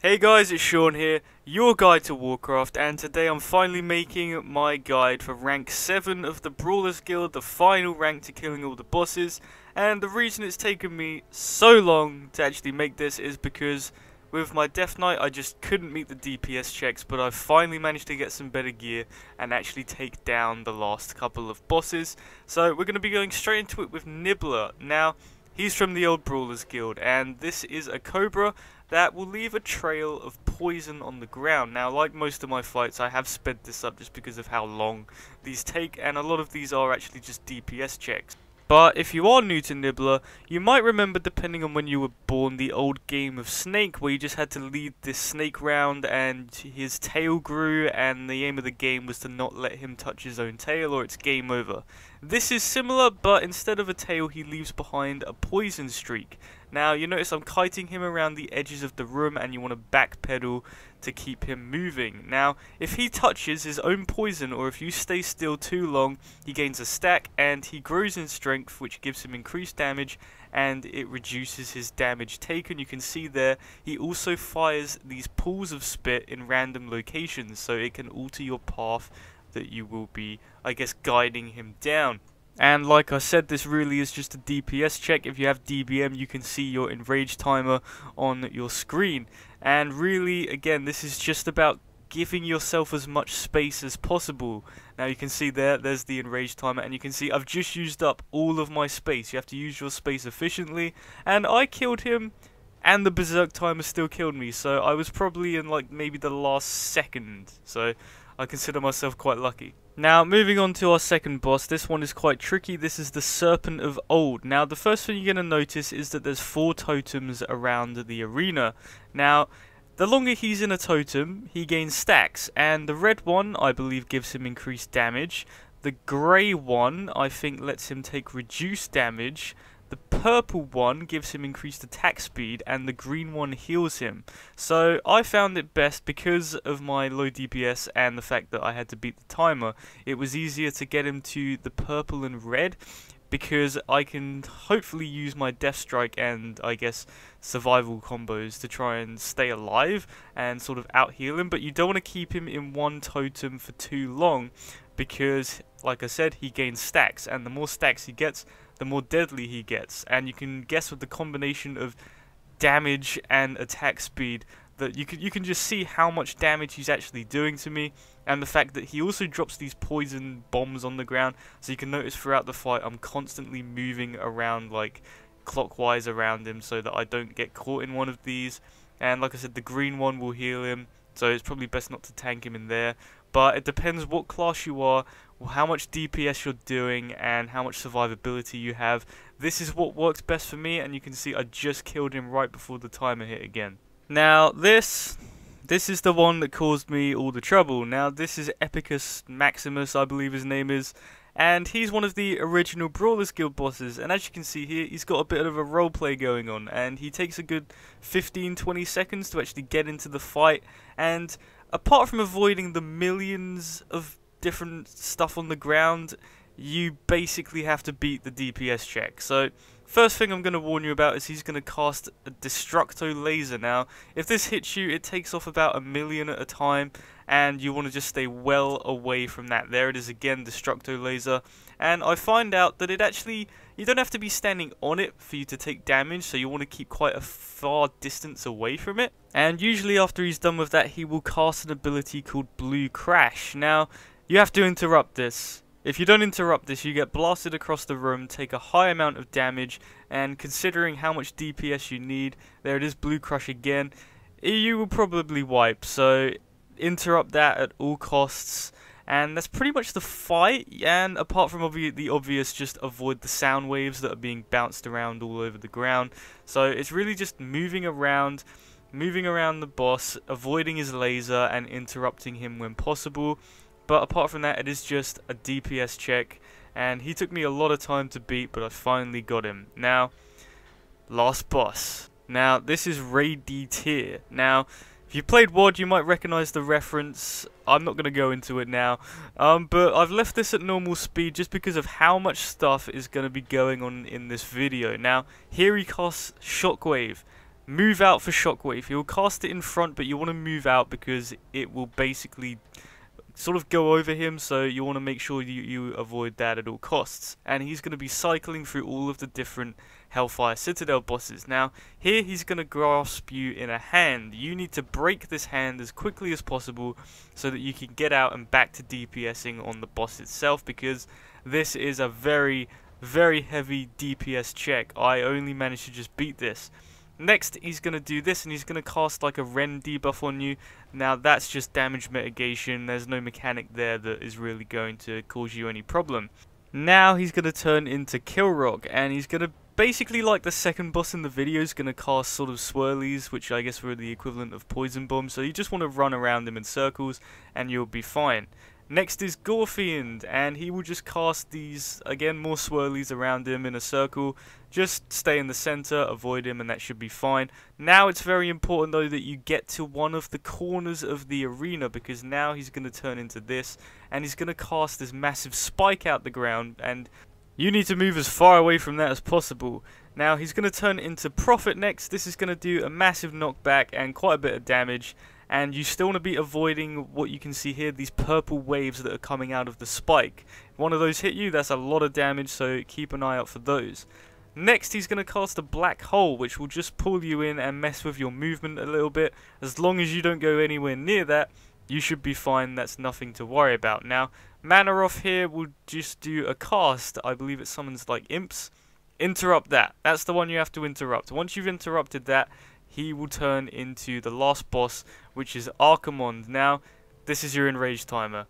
Hey guys, it's Sean here, your guide to Warcraft, and today I'm finally making my guide for rank 7 of the Brawlers Guild, the final rank to killing all the bosses. And the reason it's taken me so long to actually make this is because with my Death Knight I just couldn't meet the DPS checks, but I've finally managed to get some better gear and actually take down the last couple of bosses. So we're going to be going straight into it with Nibbler. Now, he's from the old Brawlers Guild, and this is a Cobra that will leave a trail of poison on the ground. Now, like most of my fights, I have sped this up just because of how long these take, and a lot of these are actually just DPS checks. But if you are new to Nibbler, you might remember, depending on when you were born, the old game of Snake, where you just had to lead this snake round and his tail grew, and the aim of the game was to not let him touch his own tail or it's game over. This is similar, but instead of a tail he leaves behind a poison streak. Now you notice I'm kiting him around the edges of the room, and you want to backpedal to keep him moving. Now if he touches his own poison, or if you stay still too long, he gains a stack and he grows in strength, which gives him increased damage and it reduces his damage taken. You can see there he also fires these pools of spit in random locations, so it can alter your path that you will be, I guess, guiding him down. And like I said, this really is just a DPS check. If you have DBM, you can see your enrage timer on your screen. And really, again, this is just about giving yourself as much space as possible. Now you can see there's the enrage timer, and you can see I've just used up all of my space. You have to use your space efficiently, and I killed him and the berserk timer still killed me, so I was probably in like maybe the last second, so I consider myself quite lucky. Now, moving on to our second boss, this one is quite tricky. This is the Serpent of Old. Now, the first thing you're going to notice is that there's 4 totems around the arena. Now, the longer he's in a totem, he gains stacks, and the red one, I believe, gives him increased damage. The grey one, I think, lets him take reduced damage. The purple one gives him increased attack speed, and the green one heals him. So I found it best, because of my low DPS and the fact that I had to beat the timer, it was easier to get him to the purple and red, because I can hopefully use my Death Strike and, I guess, survival combos to try and stay alive and sort of out heal him. But you don't want to keep him in one totem for too long, because, like I said, he gains stacks, and the more stacks he gets, the more deadly he gets. And you can guess with the combination of damage and attack speed that you can just see how much damage he's actually doing to me, and the fact that he also drops these poison bombs on the ground. So you can notice throughout the fight I'm constantly moving around like clockwise around him so that I don't get caught in one of these. And like I said, the green one will heal him, so it's probably best not to tank him in there. But it depends what class you are, how much DPS you're doing, and how much survivability you have. This is what works best for me, and you can see I just killed him right before the timer hit again. Now this is the one that caused me all the trouble. Now this is Epicus Maximus, I believe his name is, and he's one of the original Brawlers Guild bosses. And as you can see here, he's got a bit of a roleplay going on, and he takes a good 15-20 seconds to actually get into the fight. And apart from avoiding the millions of different stuff on the ground, you basically have to beat the DPS check. So first thing I'm going to warn you about is he's going to cast a Destructo laser. Now if this hits you, it takes off about 1 million at a time, and you want to just stay well away from that. There it is again, Destructo laser. And I find out that it actually, you don't have to be standing on it for you to take damage, so you want to keep quite a far distance away from it. And usually after he's done with that, he will cast an ability called Blue Crash. Now you have to interrupt this. If you don't interrupt this, you get blasted across the room, take a high amount of damage, and considering how much DPS you need, there it is, Blue Crush again, you will probably wipe. So interrupt that at all costs, and that's pretty much the fight. And apart from the obvious, just avoid the sound waves that are being bounced around all over the ground. So it's really just moving around the boss, avoiding his laser, and interrupting him when possible. But apart from that, it is just a DPS check, and he took me a lot of time to beat, but I finally got him. Now, last boss. Now, this is Ray D tier. Now, if you played WoD, you might recognize the reference. I'm not going to go into it now, but I've left this at normal speed just because of how much stuff is going to be going on in this video. Now, here he casts Shockwave, move out for shockwave. He'll cast it in front, but you want to move out because it will basically sort of go over him, so you want to make sure you avoid that at all costs. And he's going to be cycling through all of the different Hellfire Citadel bosses. Now, here he's going to grasp you in a hand. You need to break this hand as quickly as possible so that you can get out and back to DPSing on the boss itself, because this is a very, very heavy DPS check. I only managed to just beat this. Next, he's going to do this, and he's going to cast like a Ren debuff on you. Now, that's just damage mitigation. There's no mechanic there that is really going to cause you any problem. Now, he's going to turn into Kilrock, and he's going to basically, like the second boss in the video, is going to cast sort of swirlies, which I guess were the equivalent of poison bombs. So you just want to run around him in circles, and you'll be fine. Next is Gorfiend, and he will just cast these, again, more swirlies around him in a circle. Just stay in the center, avoid him, and that should be fine. Now it's very important, though, that you get to one of the corners of the arena, because now he's going to turn into this, and he's going to cast this massive spike out the ground, and you need to move as far away from that as possible. Now he's going to turn into Prophet next. This is going to do a massive knockback and quite a bit of damage. And you still want to be avoiding what you can see here, these purple waves that are coming out of the spike. If one of those hit you, that's a lot of damage, so keep an eye out for those. Next, he's going to cast a black hole, which will just pull you in and mess with your movement a little bit. As long as you don't go anywhere near that, you should be fine. That's nothing to worry about. Now, Manoroth here will just do a cast. I believe it summons like imps. Interrupt that. That's the one you have to interrupt. Once you've interrupted that, he will turn into the last boss, which is Archimond. Now, this is your enrage timer.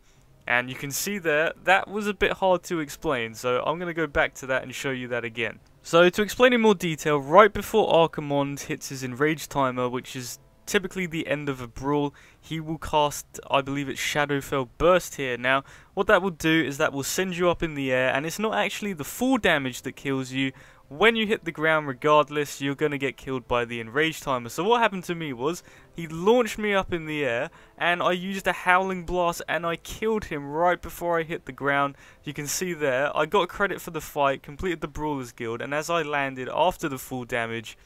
And you can see there, that was a bit hard to explain, so I'm going to go back to that and show you that again. So, to explain in more detail, right before Archimond hits his enrage timer, which is typically the end of a brawl, he will cast, I believe it's Shadowfell Burst here. Now, what that will do is that will send you up in the air, and it's not actually the full damage that kills you. When you hit the ground, regardless, you're going to get killed by the enrage timer. So what happened to me was, he launched me up in the air, and I used a Howling Blast, and I killed him right before I hit the ground. You can see there, I got credit for the fight, completed the Brawlers Guild, and as I landed after the full damage,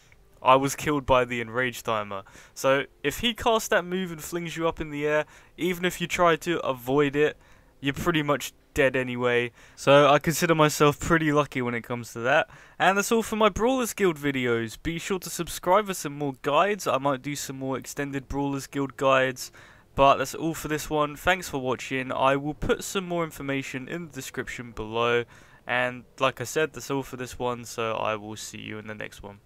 I was killed by the enrage timer. So if he casts that move and flings you up in the air, even if you try to avoid it, you're pretty much dead anyway. So I consider myself pretty lucky when it comes to that. And that's all for my Brawlers Guild videos. Be sure to subscribe for some more guides. I might do some more extended Brawlers Guild guides. But that's all for this one. Thanks for watching. I will put some more information in the description below. And like I said, that's all for this one. So I will see you in the next one.